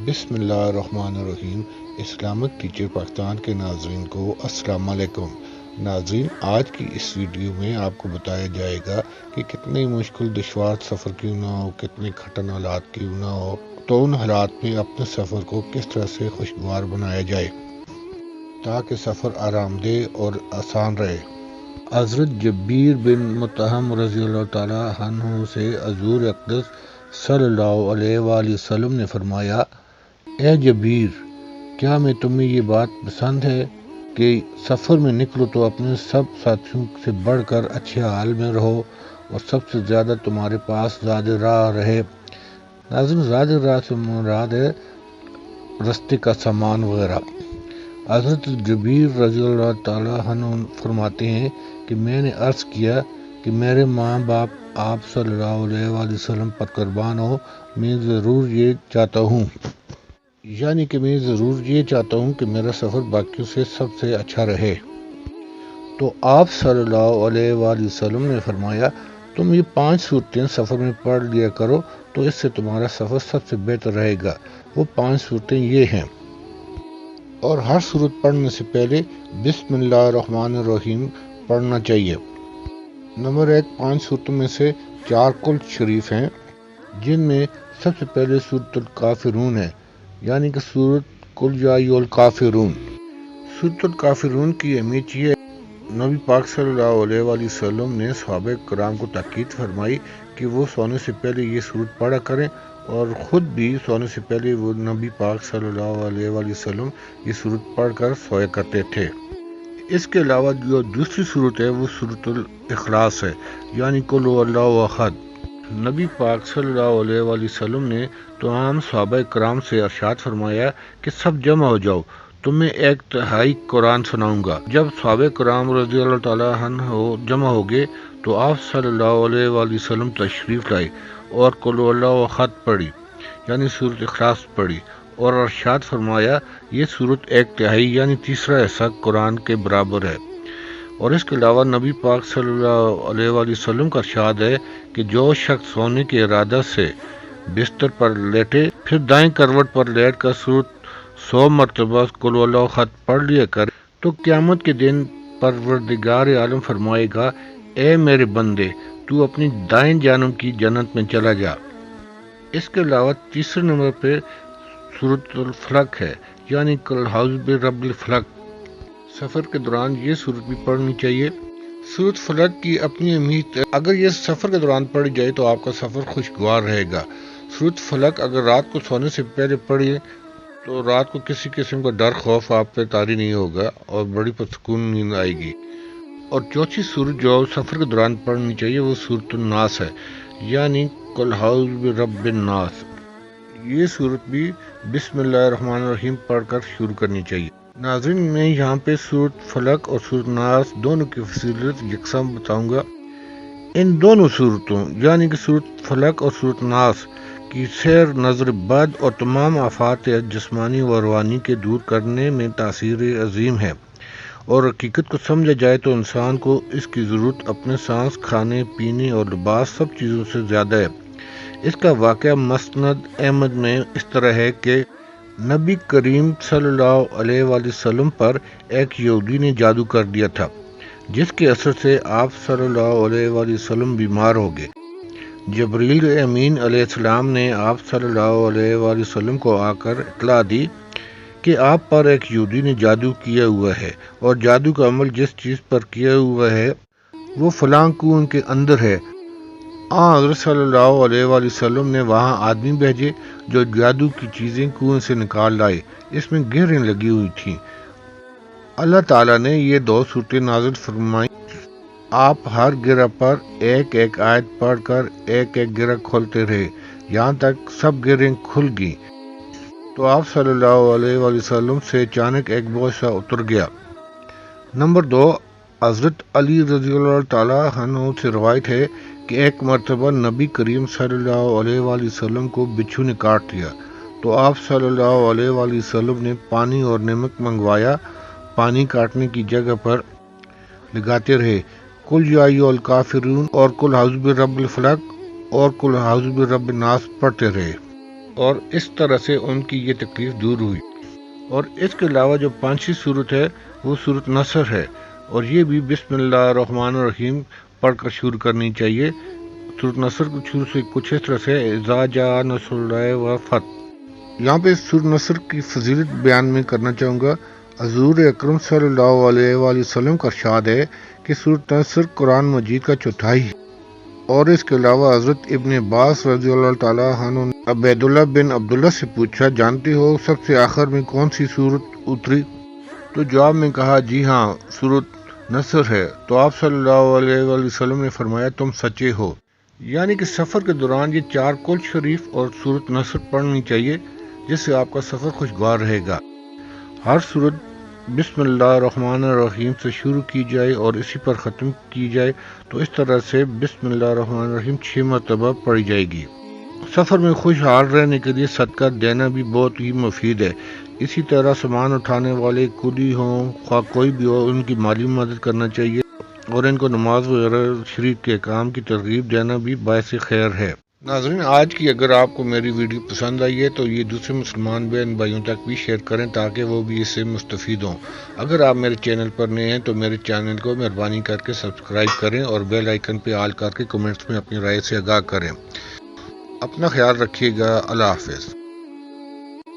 بسم اللہ الرحمن الرحیم۔ اسلامک ٹیچر پاکستان کے ناظرین کو السلام علیکم۔ ناظرین، آج کی اس ویڈیو میں آپ کو بتایا جائے گا کہ کتنے مشکل دشوار سفر کیوں نہ ہو، کتنے کٹھن حالات کیوں نہ ہو، تو ان حالات میں اپنے سفر کو کس طرح سے خوشگوار بنایا جائے تاکہ سفر آرام دہ اور آسان رہے۔ حضرت جبیر بن مطعم رضی اللہ تعالیٰ عنہ سے حضور اقدس صلی اللہ علیہ وآلہ وسلم نے فرمایا: اے جبیر، کیا میں تمہیں یہ بات پسند ہے کہ سفر میں نکلو تو اپنے سب ساتھیوں سے بڑھ کر اچھے حال میں رہو اور سب سے زیادہ تمہارے پاس زاد راہ رہے۔ ناظرین، زاد راہ سے مراد ہے راستے کا سامان وغیرہ۔ حضرت جبیر رضی اللہ تعالیٰ عنہ فرماتے ہیں کہ میں نے عرض کیا کہ میرے ماں باپ آپ صلی اللہ علیہ وآلہ وسلم پر قربان ہو، میں ضرور یہ چاہتا ہوں کہ میرا سفر باقیوں سے سب سے اچھا رہے۔ تو آپ صلی اللہ علیہ وآلہ وسلم نے فرمایا: تم یہ 5 صورتیں سفر میں پڑھ لیا کرو تو اس سے تمہارا سفر سب سے بہتر رہے گا۔ وہ 5 صورتیں یہ ہیں، اور ہر صورت پڑھنے سے پہلے بسم اللہ الرحمن الرحیم پڑھنا چاہیے۔ نمبر 1، 5 صورتوں میں سے 4 کل شریف ہیں، جن میں سب سے پہلے سورۃ الکافرون ہے، یعنی کہ سورۃ قل یا ایھا الکافرون۔ سورۃ الکافرون کی اہمیت یہ ہے، نبی پاک صلی اللہ علیہ وآلہ وسلم نے صحابہ کرام کو تاکید فرمائی کہ وہ سونے سے پہلے یہ سورت پڑھا کریں، اور خود بھی سونے سے پہلے وہ نبی پاک صلی اللہ علیہ وآلہ وسلم یہ سورت پڑھ کر سویا کرتے تھے۔ اس کے علاوہ جو دوسری سورت ہے وہ سورۃ الاخلاص ہے، یعنی قل ھو اللہ احد۔ نبی پاک صلی اللہ علیہ وآلہ وسلم نے تمام صحابہ کرام سے ارشاد فرمایا کہ سب جمع ہو جاؤ، تمہیں ایک تہائی قرآن سناؤں گا۔ جب صحابہ کرام رضی اللہ تعالیٰ عنہ جمع ہو گئے تو آپ صلی اللہ علیہ وآلہ وسلم تشریف لائے اور قل ھو اللہ احد پڑھی، یعنی سورۃ اخلاص پڑھی، اور ارشاد فرمایا یہ سورت ایک تہائی یعنی تیسرا حصہ قرآن کے برابر ہے۔ اور اس کے علاوہ نبی پاک صلی اللہ علیہ وآلہ وسلم کا ارشاد ہے کہ جو شخص سونے کے ارادہ سے بستر پر لیٹے پھر دائیں کروٹ پر لیٹ کر سورت 100 مرتبہ قل ھو اللہ احد پڑھ لیا کرے تو قیامت کے دن پروردگار عالم فرمائے گا: اے میرے بندے، تو اپنی دائیں جانب کی جنت میں چلا جا۔ اس کے علاوہ تیسرے نمبر پہ سورۃ الفلق ہے، یعنی قل اعوذ برب الفلق۔ سفر کے دوران یہ سورت بھی پڑھنی چاہیے۔ سورۃ فلق کی اپنی اہمیت ہے، اگر یہ سفر کے دوران پڑھی جائے تو آپ کا سفر خوشگوار رہے گا۔ سورۃ فلق اگر رات کو سونے سے پہلے پڑھیے تو رات کو کسی قسم کا ڈر خوف آپ پہ طاری نہیں ہوگا اور بڑی پرسکون نیند آئے گی۔ اور چوتھی سورت جو سفر کے دوران پڑھنی چاہیے وہ سورۃ الناس ہے، یعنی قل اعوذ برب الناس۔ یہ صورت بھی بسم اللہ الرحمن الرحیم پڑھ کر شروع کرنی چاہیے۔ ناظرین، میں یہاں پہ سورۃ فلق اور سورۃ ناس دونوں کی فضیلت یکساں بتاؤں گا۔ ان دونوں صورتوں یعنی کہ سورۃ فلق اور سورۃ ناس کی سیر نظر بد اور تمام آفات جسمانی و روانی کے دور کرنے میں تاثیر عظیم ہے، اور حقیقت کو سمجھا جائے تو انسان کو اس کی ضرورت اپنے سانس، کھانے پینے اور لباس سب چیزوں سے زیادہ ہے۔ اس کا واقعہ مسند احمد میں اس طرح ہے کہ نبی کریم صلی اللہ علیہ وآلہ وسلم پر ایک یہودی نے جادو کر دیا تھا، جس کے اثر سے آپ صلی اللہ علیہ وآلہ وسلم بیمار ہو گئے۔ جبریل امین علیہ السلام نے آپ صلی اللہ علیہ وآلہ وسلم کو آ کر اطلاع دی کہ آپ پر ایک یہودی نے جادو کیا ہوا ہے، اور جادو کا عمل جس چیز پر کیا ہوا ہے وہ فلاں کنویں کے اندر ہے۔ حضرت صلی اللہ علیہ وآلہ وسلم نے وہاں آدمی بھیجے جو جادو کی چیزیں کنویں سے نکال لائے، اس میں گرہیں لگی ہوئی تھیں۔ اللہ تعالیٰ نے یہ 2 صورتیں نازل فرمائیں، آپ ہر گرہ پر ایک ایک آیت پڑھ کر ایک ایک گرہ کھولتے رہے، یہاں تک سب گرہیں کھل گئیں۔ تو آپ صلی اللہ علیہ وآلہ وسلم سے اچانک ایک بوجھ سا اتر گیا۔ نمبر 2، حضرت علی رضی اللہ تعالیٰ عنہ سے روایت ہے کہ ایک مرتبہ نبی کریم صلی اللہ علیہ وآلہ وسلم کو بچھو نے کاٹ لیا، تو آپ صلی اللہ علیہ وآلہ وسلم نے پانی اور نمک منگوایا، پانی کاٹنے کی جگہ پر لگاتے رہے، قل یا ایھا الکافرون اور قل اعوذ برب الفلق اور قل اعوذ برب الناس پڑھتے رہے۔ اور اس طرح سے ان کی یہ تکلیف دور ہوئی۔ اور اس کے علاوہ جو 5ویں صورت ہے وہ صورت نصر ہے، اور یہ بھی بسم اللہ الرحمن الرحیم پڑھ کر شروع کرنی چاہیے۔ صورت نصر کو شروع سے کچھ اس طرح سے اذا جاء نصر اللہ والفتح۔ یہاں پہ صورت نصر کی فضیلت بیان میں کرنا چاہوں گا۔ حضور اکرم صلی اللہ علیہ وآلہ وسلم کا ارشاد ہے کہ صورت نصر قرآن مجید کا چوتھائی ہے۔ اور اس کے علاوہ حضرت ابن عباس رضی اللہ تعالیٰ عنہ نے عبید اللہ بن عبداللہ سے پوچھا، جانتے ہو سب سے آخر میں کون سی صورت اتری؟ تو جواب میں کہا، جی ہاں صورت نصر ہے۔ تو آپ صلی اللہ علیہ وآلہ وسلم نے فرمایا، تم سچے ہو۔ یعنی کہ سفر کے دوران یہ 4 کل شریف اور صورت نصر پڑھنی چاہیے، جس سے آپ کا سفر خوشگوار رہے گا۔ ہر صورت بسم اللہ الرحمن الرحیم سے شروع کی جائے اور اسی پر ختم کی جائے، تو اس طرح سے بسم اللہ الرحمن الرحیم 6 مرتبہ پڑھی جائے گی۔ سفر میں خوشحال رہنے کے لیے صدقہ دینا بھی بہت ہی مفید ہے۔ اسی طرح سامان اٹھانے والے کلی ہوں خواہ کوئی بھی ہو، ان کی مالی مدد کرنا چاہیے، اور ان کو نماز وغیرہ شریف کے کام کی ترغیب دینا بھی باعث خیر ہے۔ ناظرین، آج کی اگر آپ کو میری ویڈیو پسند آئی ہے تو یہ دوسرے مسلمان بہن بھائیوں تک بھی شیئر کریں تاکہ وہ بھی اس سے مستفید ہوں۔ اگر آپ میرے چینل پر نئے ہیں تو میرے چینل کو مہربانی کر کے سبسکرائب کریں اور بیل آئیکن پہ آل کر کے کمنٹس میں اپنی رائے سے آگاہ کریں۔ اپنا خیال رکھیے گا۔ اللہ حافظ۔